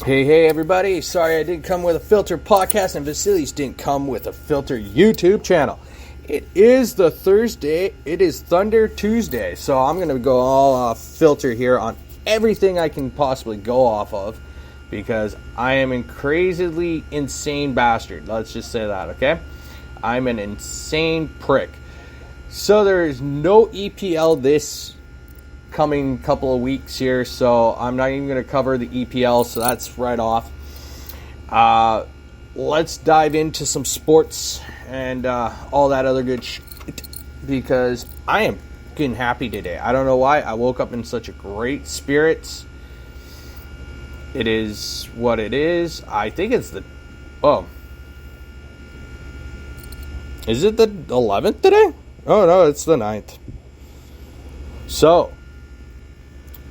Hey, everybody. Sorry I didn't come with a filtered podcast, and Vasilis didn't come with a filtered YouTube channel. It is the Thursday. It is Thunder Tuesday, so I'm going to go all off filter here on everything I can possibly go off of because I am a crazily insane bastard. Let's just say that, okay? I'm an insane prick. So there is no EPL this coming couple of weeks here, so I'm not even going to cover the EPL, so that's right off. Let's dive into some sports and all that other good shit, because I am getting happy today. I don't know why. I woke up in such a great spirits. It is what it is. I think it's the... Oh. Is it the 11th today? Oh, no, it's the 9th. So...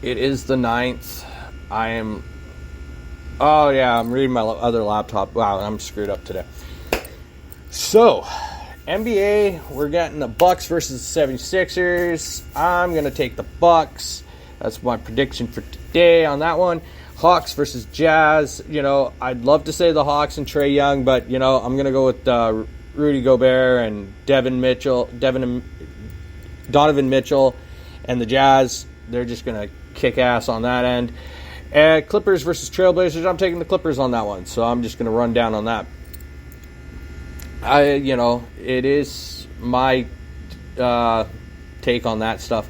It is the 9th. I'm reading my other laptop. Wow, I'm screwed up today. So, NBA, we're getting the Bucks versus the 76ers. I'm going to take the Bucks. That's my prediction for today on that one. Hawks versus Jazz. I'd love to say the Hawks and Trae Young, but, I'm going to go with Rudy Gobert and Donovan Mitchell, and the Jazz. They're just going to kick ass on that end. Clippers versus Trailblazers. I'm taking the Clippers on that one, so I'm just going to run down on that. It is my take on that stuff.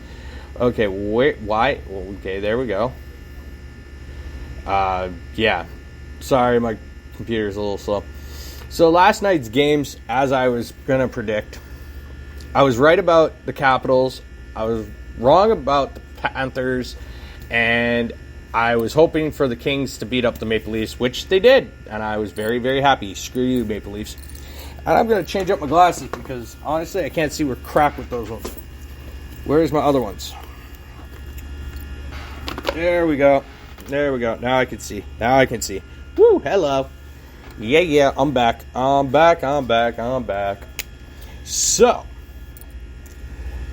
Okay, why? Okay, there we go. Sorry, my computer's a little slow. So last night's games, as I was going to predict, I was right about the Capitals. I was wrong about the Panthers, and I was hoping for the Kings to beat up the Maple Leafs, which they did, and I was very, very happy. Screw you, Maple Leafs. And I'm going to change up my glasses because, honestly, I can't see where crap with those ones. Where's my other ones? There we go. Now I can see. Woo, hello. Yeah, I'm back. So,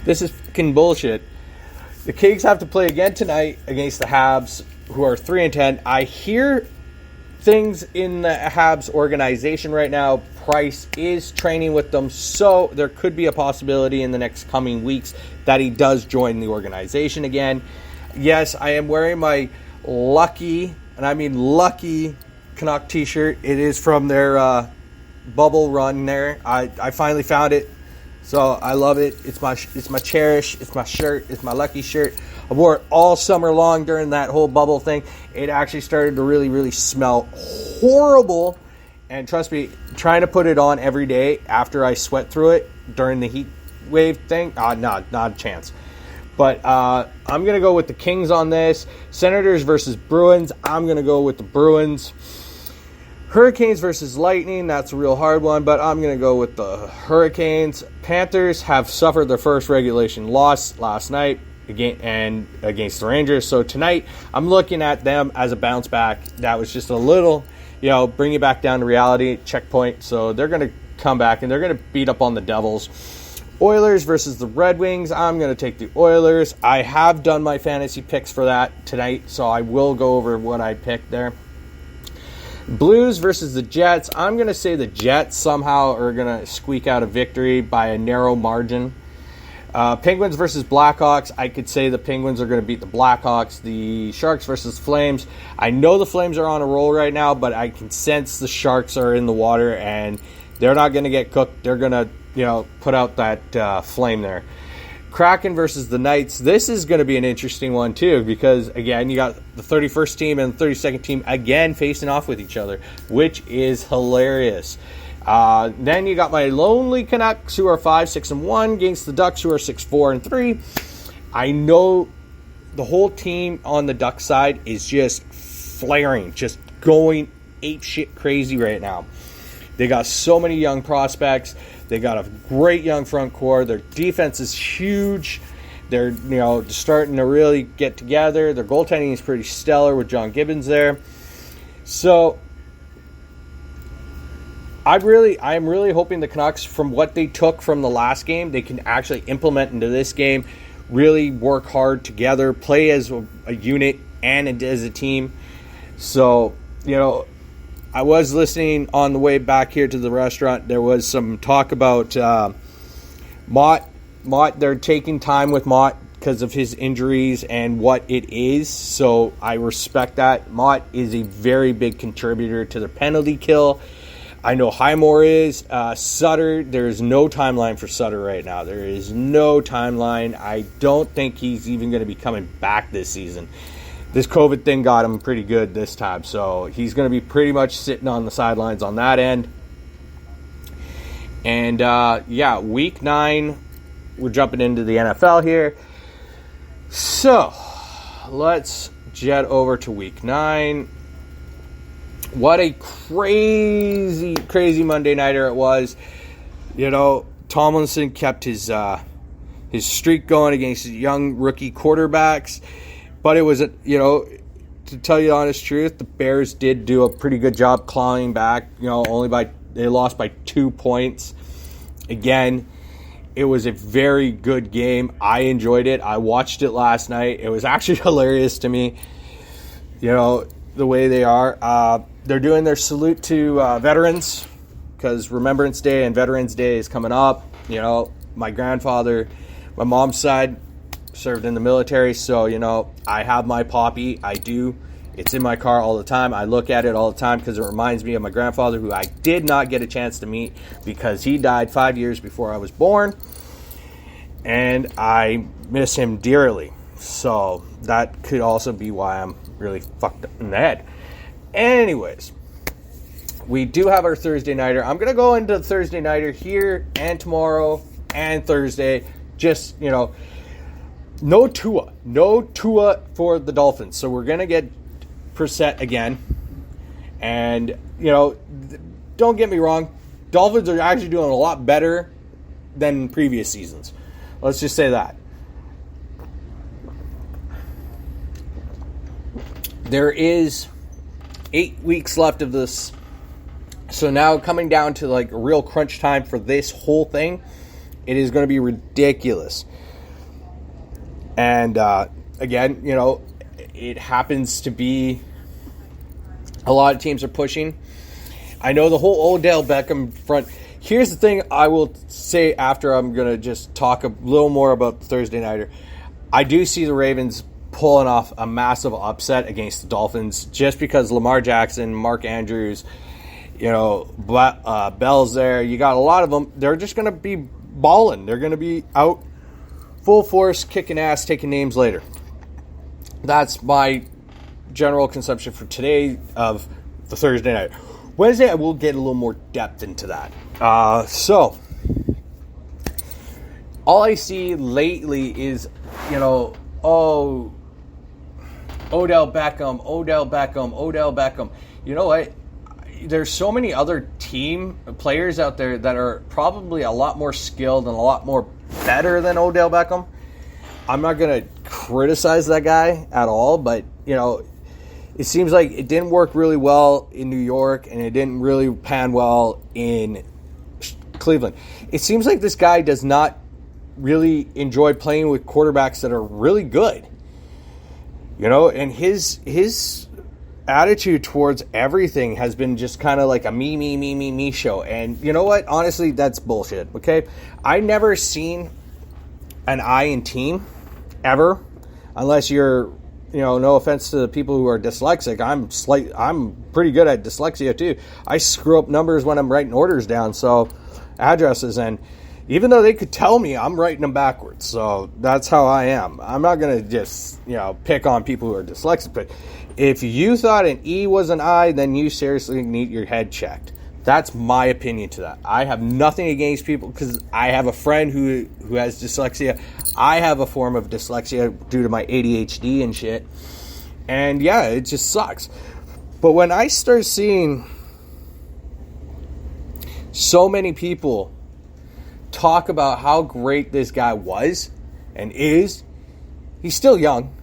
this is fucking bullshit. The Kings have to play again tonight against the Habs, who are 3-10. I hear things in the Habs organization right now. Price is training with them, so there could be a possibility in the next coming weeks that he does join the organization again. Yes, I am wearing my lucky, and I mean lucky, Canuck t-shirt. It is from their bubble run there. I finally found it. So I love it. It's my cherish. It's my shirt. It's my lucky shirt. I wore it all summer long during that whole bubble thing. It actually started to really, really smell horrible. And trust me, trying to put it on every day after I sweat through it during the heat wave thing, not a chance. But I'm going to go with the Kings on this. Senators versus Bruins. I'm going to go with the Bruins. Hurricanes versus Lightning, that's a real hard one, but I'm going to go with the Hurricanes. Panthers have suffered their first regulation loss last night against the Rangers. So tonight, I'm looking at them as a bounce back. That was just a little, bring you back down to reality, checkpoint. So they're going to come back, and they're going to beat up on the Devils. Oilers versus the Red Wings, I'm going to take the Oilers. I have done my fantasy picks for that tonight, so I will go over what I picked there. Blues versus the Jets. I'm going to say the Jets somehow are going to squeak out a victory by a narrow margin. Penguins versus Blackhawks. I could say the Penguins are going to beat the Blackhawks. The Sharks versus Flames. I know the Flames are on a roll right now, but I can sense the Sharks are in the water, and they're not going to get cooked. They're going to, put out that flame there. Kraken versus the Knights. This is going to be an interesting one, too, because, again, you got the 31st team and the 32nd team, again, facing off with each other, which is hilarious. Then you got my lonely Canucks, who are 5-6-1, against the Ducks, who are 6-4-3. I know the whole team on the Ducks side is just flaring, just going apeshit crazy right now. They got so many young prospects. They got a great young front core. Their defense is huge. They're, starting to really get together. Their goaltending is pretty stellar with John Gibbons there. So I'm really hoping the Canucks, from what they took from the last game, they can actually implement into this game, really work hard together, play as a unit and as a team. So I was listening on the way back here to the restaurant. There was some talk about Mott. They're taking time with Mott because of his injuries and what it is. So I respect that. Mott is a very big contributor to the penalty kill. I know Highmore is. Sutter, there's no timeline for Sutter right now. There is no timeline. I don't think he's even going to be coming back this season. This COVID thing got him pretty good this time. So he's going to be pretty much sitting on the sidelines on that end. And, week 9, we're jumping into the NFL here. So, let's jet over to week 9. What a crazy, crazy Monday nighter it was. Tomlinson kept his streak going against young rookie quarterbacks. But it was, to tell you the honest truth, the Bears did do a pretty good job clawing back. They lost by 2 points. Again, it was a very good game. I enjoyed it. I watched it last night. It was actually hilarious to me, the way they are. They're doing their salute to veterans because Remembrance Day and Veterans Day is coming up. My grandfather, my mom's side, served in the military, so I have my Poppy. I do. It's in my car all the time. I look at it all the time because it reminds me of my grandfather, who I did not get a chance to meet because he died 5 years before I was born, and I miss him dearly. So that could also be why I'm really fucked up in the head. Anyways, we do have our Thursday nighter. I'm gonna go into the Thursday nighter here and tomorrow and Thursday. Just no Tua for the Dolphins. So we're going to get Brissett again. And, don't get me wrong. Dolphins are actually doing a lot better than previous seasons. Let's just say that. There is 8 weeks left of this. So now coming down to a real crunch time for this whole thing, it is going to be ridiculous. And, again, it happens to be a lot of teams are pushing. I know the whole Odell Beckham front. Here's the thing I will say after I'm going to just talk a little more about the Thursday nighter. I do see the Ravens pulling off a massive upset against the Dolphins just because Lamar Jackson, Mark Andrews, Bell's there. You got a lot of them. They're just going to be balling. They're going to be out full force, kicking ass, taking names later. That's my general consumption for today of the Thursday night. Wednesday, I will get a little more depth into that. So, all I see lately is, Odell Beckham. You know what? There's so many other team players out there that are probably a lot more skilled and a lot more better than Odell Beckham. I'm not going to criticize that guy at all, but, it seems like it didn't work really well in New York and it didn't really pan well in Cleveland. It seems like this guy does not really enjoy playing with quarterbacks that are really good. And his attitude towards everything has been just kind of like a me show. And you know what? Honestly, that's bullshit, okay? I never seen an I in team, ever, unless you're, no offense to the people who are dyslexic. I'm pretty good at dyslexia too. I screw up numbers when I'm writing orders down, so addresses, and even though they could tell me, I'm writing them backwards. So that's how I am. I'm not going to just, pick on people who are dyslexic, but if you thought an E was an I, then you seriously need your head checked. That's my opinion to that. I have nothing against people because I have a friend who has dyslexia. I have a form of dyslexia due to my ADHD and shit. And yeah, it just sucks. But when I start seeing so many people talk about how great this guy was and is, he's still young.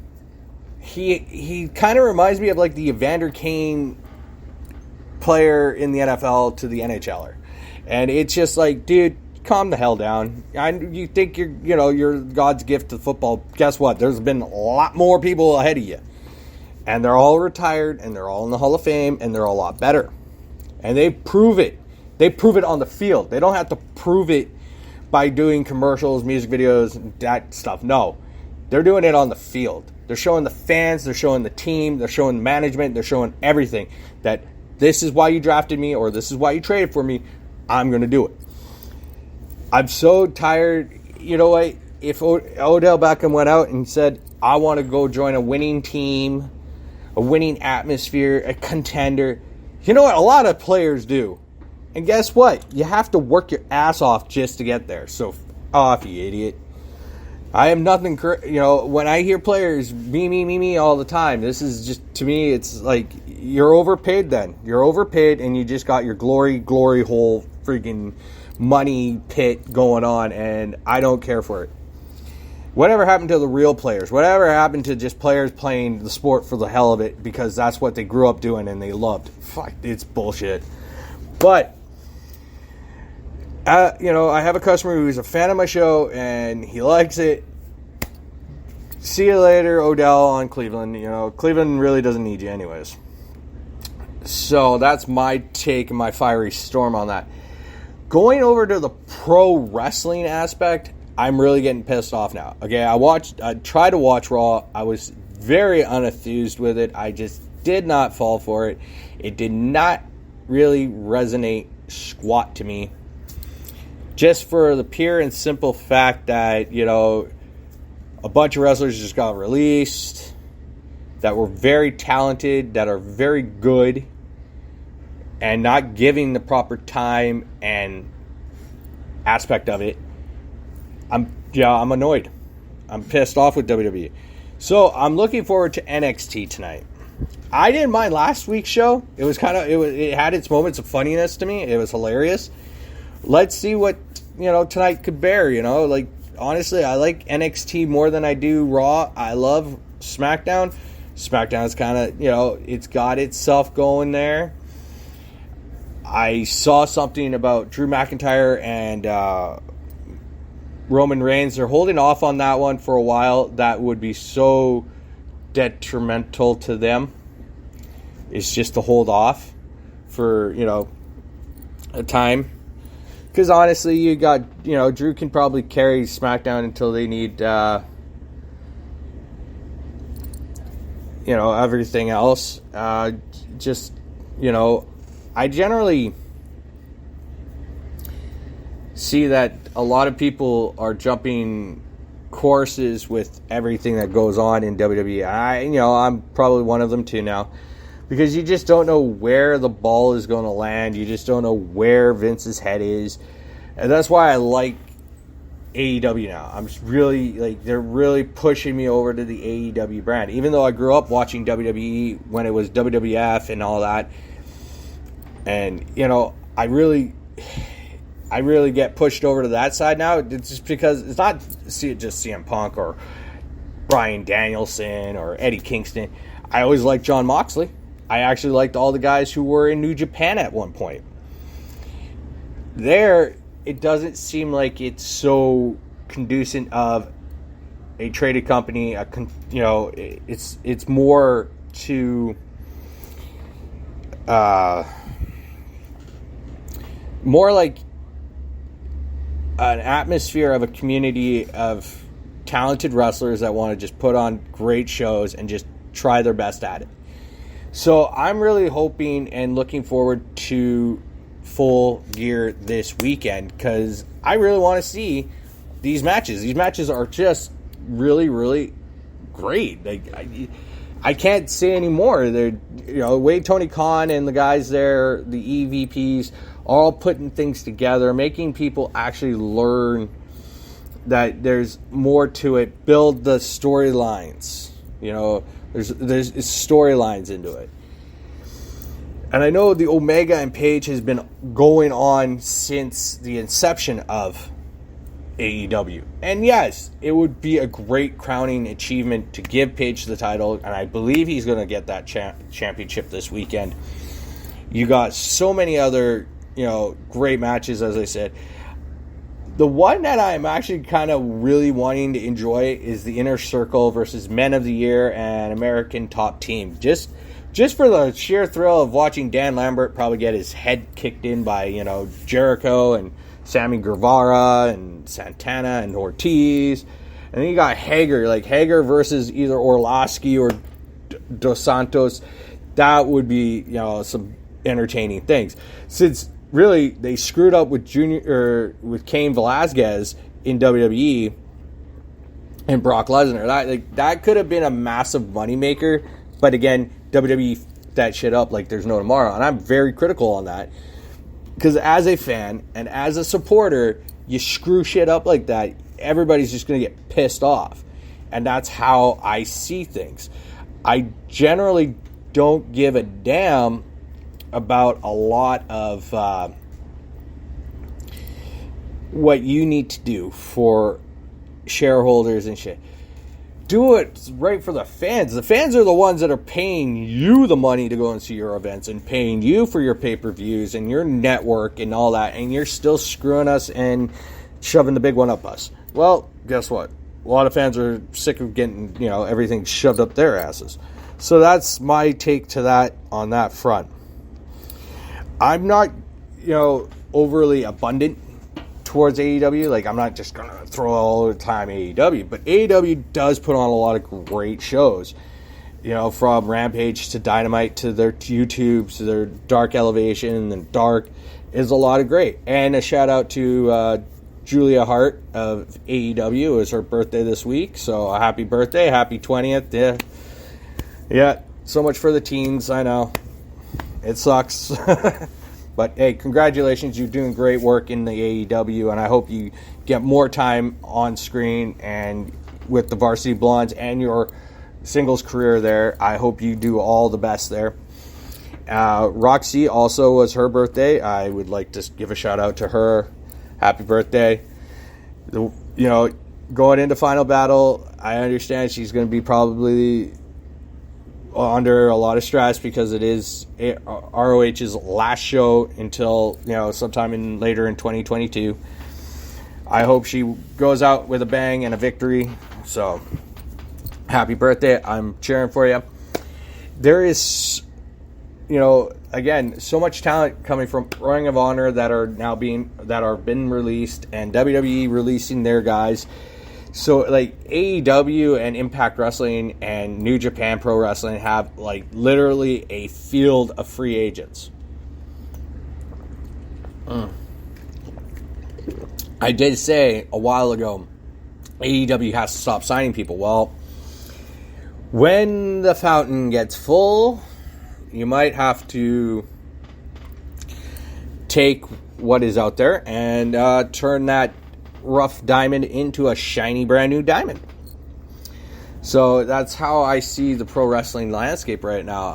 He kind of reminds me of like the Evander Kane player in the NFL to the NHLer. And it's just like, dude, calm the hell down. You think you're God's gift to football. Guess what? There's been a lot more people ahead of you. And they're all retired, and they're all in the Hall of Fame, and they're a lot better. And they prove it. They prove it on the field. They don't have to prove it by doing commercials, music videos, and that stuff. No. They're doing it on the field. They're showing the fans, they're showing the team, they're showing management, they're showing everything that this is why you drafted me or this is why you traded for me. I'm going to do it. I'm so tired. You know what? If Odell Beckham went out and said, I want to go join a winning team, a winning atmosphere, a contender, you know what? A lot of players do. And guess what? You have to work your ass off just to get there. So, off, you idiot. I am nothing, when I hear players, me all the time, this is just, to me, it's like, you're overpaid then. You're overpaid and you just got your glory hole freaking money pit going on, and I don't care for it. Whatever happened to the real players? Whatever happened to just players playing the sport for the hell of it because that's what they grew up doing and they loved? Fuck, it's bullshit. But, I have a customer who's a fan of my show and he likes it. See you later, Odell on Cleveland. Cleveland really doesn't need you anyways. So that's my take and my fiery storm on that. Going over to the pro wrestling aspect, I'm really getting pissed off now. Okay, I tried to watch Raw. I was very unenthused with it. I just did not fall for it. It did not really resonate squat to me. Just for the pure and simple fact that, a bunch of wrestlers just got released that were very talented, that are very good, and not giving the proper time and aspect of it. I'm annoyed. I'm pissed off with WWE. So I'm looking forward to NXT tonight. I didn't mind last week's show. It had its moments of funniness to me. It was hilarious. Let's see what, tonight could bear, honestly, I like NXT more than I do Raw. I love SmackDown. SmackDown's kind of, it's got itself going there. I saw something about Drew McIntyre and Roman Reigns. They're holding off on that one for a while. That would be so detrimental to them. It's just to hold off for, a time. Because honestly, you got, Drew can probably carry SmackDown until they need, everything else. I generally see that a lot of people are jumping courses with everything that goes on in WWE. I'm probably one of them too now. Because you just don't know where the ball is going to land. You just don't know where Vince's head is. And that's why I like AEW now. I'm just really, they're really pushing me over to the AEW brand. Even though I grew up watching WWE when it was WWF and all that. And, I really get pushed over to that side now. It's just because it's not just CM Punk or Bryan Danielson or Eddie Kingston. I always liked Jon Moxley. I actually liked all the guys who were in New Japan at one point. There, it doesn't seem like it's so conducive of a traded company. It's more to more like an atmosphere of a community of talented wrestlers that want to just put on great shows and just try their best at it. So I'm really hoping and looking forward to Full Gear this weekend because I really want to see these matches. These matches are just really, really great. I can't say any more. They're, Wade, Tony Khan and the guys there, the EVPs, all putting things together, making people actually learn that there's more to it. Build the storylines. There's storylines into it. And I know the Omega and Page has been going on since the inception of AEW. And yes, it would be a great crowning achievement to give Page the title, and I believe he's going to get that championship this weekend. You got so many other, great matches, as I said. The one that I'm actually kind of really wanting to enjoy is the Inner Circle versus Men of the Year and American Top Team. Just for the sheer thrill of watching Dan Lambert probably get his head kicked in by, Jericho and Sammy Guevara and Santana and Ortiz. And then you got Hager versus either Orlovsky or Dos Santos. That would be, some entertaining things. Since really they screwed up with with Cain Velasquez in WWE and Brock Lesnar. That could have been a massive moneymaker. But again, WWE that shit up like there's no tomorrow. And I'm very critical on that. Because as a fan and as a supporter, you screw shit up like that, everybody's just going to get pissed off. And that's how I see things. I generally don't give a damn about a lot of what you need to do for shareholders and shit. Do it right for the fans. The fans are the ones that are paying you the money to go and see your events and paying you for your pay-per-views and your network and all that, and you're still screwing us and shoving the big one up us. Well, guess what? A lot of fans are sick of getting, everything shoved up their asses. So that's my take to that on that front. I'm not, overly abundant towards AEW. Like, I'm not just going to throw all the time AEW. But AEW does put on a lot of great shows. From Rampage to Dynamite to their YouTubes to their Dark Elevation and Dark is a lot of great. And a shout out to Julia Hart of AEW. It was her birthday this week. So a happy birthday. Happy 20th. Yeah, so much for the teens, I know. It sucks. But, hey, congratulations. You're doing great work in the AEW, and I hope you get more time on screen and with the Varsity Blondes and your singles career there. I hope you do all the best there. Roxy also was her birthday. I would like to give a shout-out to her. Happy birthday. Going into Final Battle, I understand she's going to be probably under a lot of stress because it is ROH's last show until sometime later in 2022. I hope she goes out with a bang and a victory. So happy birthday. I'm cheering for you. There is again so much talent coming from Ring of Honor that are been released, and WWE releasing their guys. So, AEW and Impact Wrestling and New Japan Pro Wrestling have, literally a field of free agents. I did say a while ago, AEW has to stop signing people. Well, when the fountain gets full, you might have to take what is out there and turn that rough diamond into a shiny brand new diamond. So that's how I see the pro wrestling landscape right now.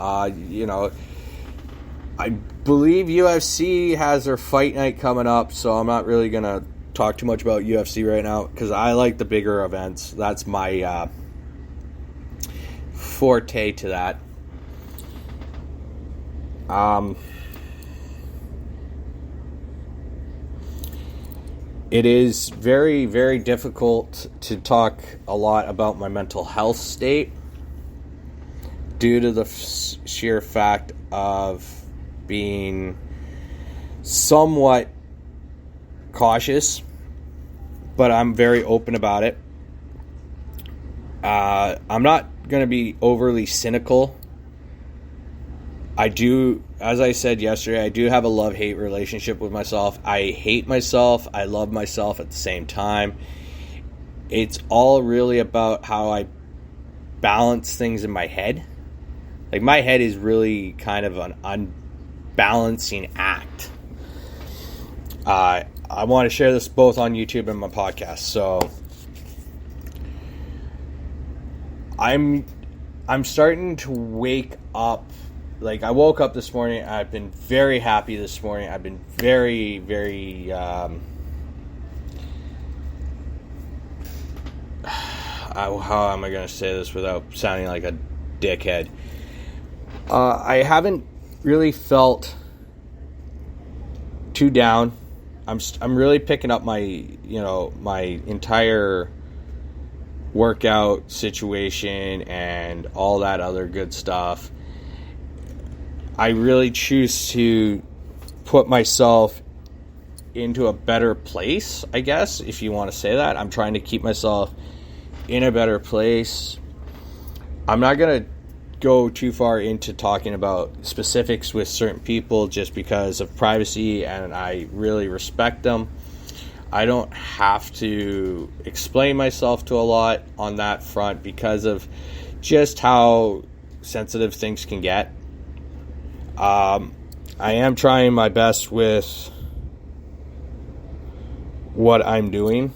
I believe UFC has their fight night coming up, so I'm not really going to talk too much about UFC right now because I like the bigger events. That's my forte to that. It is very, very difficult to talk a lot about my mental health state due to the sheer fact of being somewhat cautious, but I'm very open about it. I'm not going to be overly cynical. As I said yesterday, I do have a love-hate relationship with myself. I hate myself. I love myself at the same time. It's all really about how I balance things in my head. My head is really kind of an unbalancing act. I want to share this both on YouTube and my podcast. So I'm starting to wake up. I woke up this morning. I've been very happy this morning. I've been very, very how am I going to say this without sounding like a dickhead? I haven't really felt too down. I'm really picking up my my entire workout situation and all that other good stuff. I really choose to put myself into a better place, I guess, if you want to say that. I'm trying to keep myself in a better place. I'm not going to go too far into talking about specifics with certain people just because of privacy, and I really respect them. I don't have to explain myself to a lot on that front because of just how sensitive things can get. I am trying my best with what I'm doing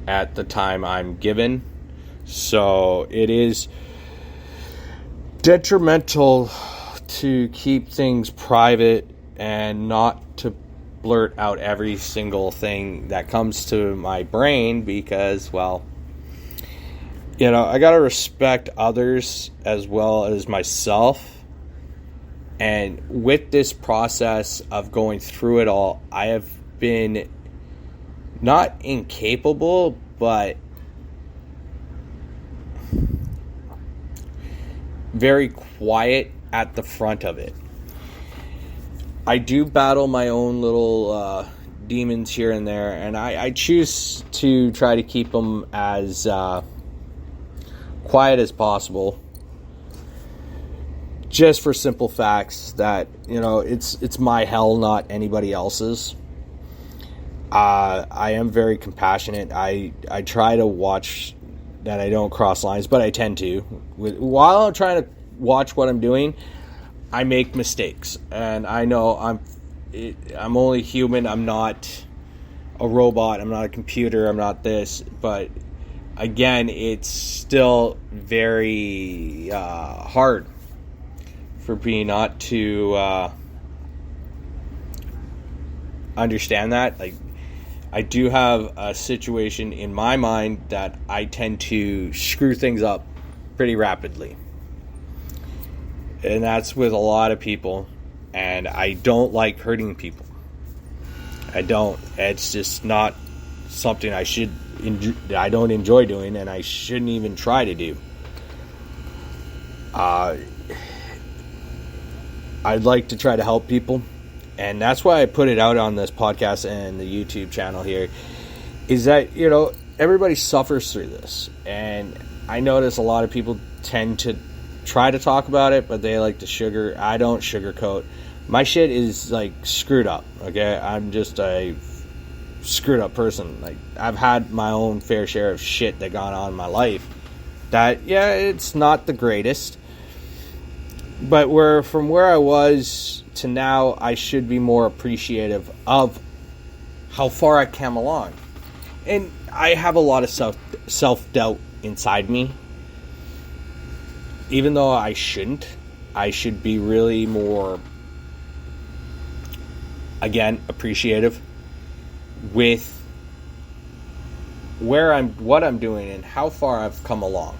at the time I'm given. So it is detrimental to keep things private and not to blurt out every single thing that comes to my brain because, well, I got to respect others as well as myself. And with this process of going through it all, I have been not incapable, but very quiet at the front of it. I do battle my own little demons here and there, and I choose to try to keep them as quiet as possible. Just for simple facts that, it's my hell, not anybody else's. I am very compassionate. I try to watch that I don't cross lines, but I tend to. While I'm trying to watch what I'm doing, I make mistakes. And I know I'm only human. I'm not a robot. I'm not a computer. I'm not this. But again, it's still very hard for me not to understand that. Like, I do have a situation in my mind that I tend to screw things up pretty rapidly. And that's with a lot of people. And I don't like hurting people. I don't. It's just not something I don't enjoy doing, and I shouldn't even try to do. I'd like to try to help people, and that's why I put it out on this podcast and the YouTube channel here, is that, everybody suffers through this, and I notice a lot of people tend to try to talk about it, but they like to I don't sugarcoat. My shit is, screwed up, okay? I'm just a screwed up person. I've had my own fair share of shit that gone on in my life that, it's not the greatest. But from where I was to now, I should be more appreciative of how far I came along. And I have a lot of self-doubt inside me. Even though I shouldn't. I should be really more, again, appreciative with what I'm doing and how far I've come along.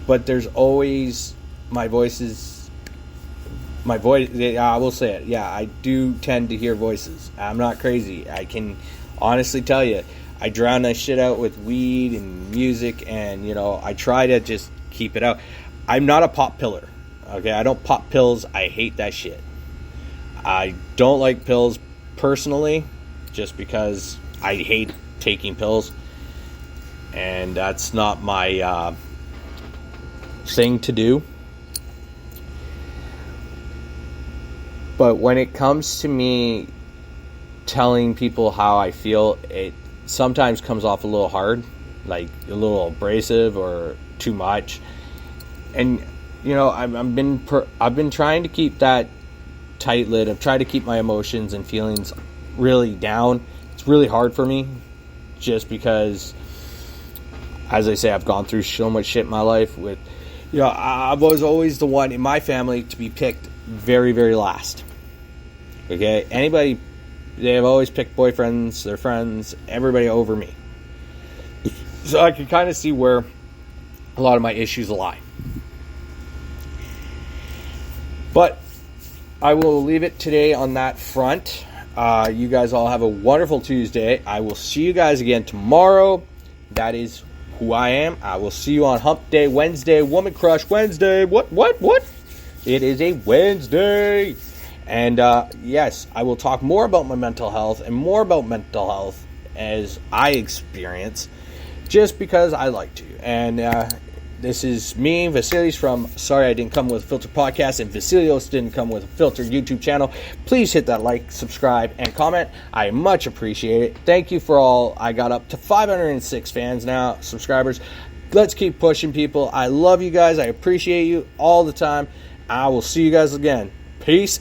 But there's always I will say it. Yeah, I do tend to hear voices. I'm not crazy. I can honestly tell you, I drown that shit out with weed and music, and, I try to just keep it out. I'm not a pop piller, okay? I don't pop pills. I hate that shit. I don't like pills personally, just because I hate taking pills, and that's not my thing to do. But when it comes to me telling people how I feel, it sometimes comes off a little hard, like a little abrasive or too much. And I've been trying to keep that tight lid. I've tried to keep my emotions and feelings really down. It's really hard for me, just because, as I say, I've gone through so much shit in my life. With, I was always the one in my family to be picked very, very last. Okay, they have always picked boyfriends, their friends, everybody over me. So I can kind of see where a lot of my issues lie. But I will leave it today on that front. You guys all have a wonderful Tuesday. I will see you guys again tomorrow. That is who I am. I will see you on Hump Day Wednesday, Woman Crush Wednesday. What? It is a Wednesday. And yes, I will talk more about my mental health and more about mental health as I experience, just because I like to. And this is me, Vasilios from Sorry I Didn't Come With a Filter podcast, and Vasilios didn't come with a filtered YouTube channel. Please hit that like, subscribe, and comment. I much appreciate it. Thank you for all. I got up to 506 fans now, subscribers. Let's keep pushing, people. I love you guys. I appreciate you all the time. I will see you guys again. Peace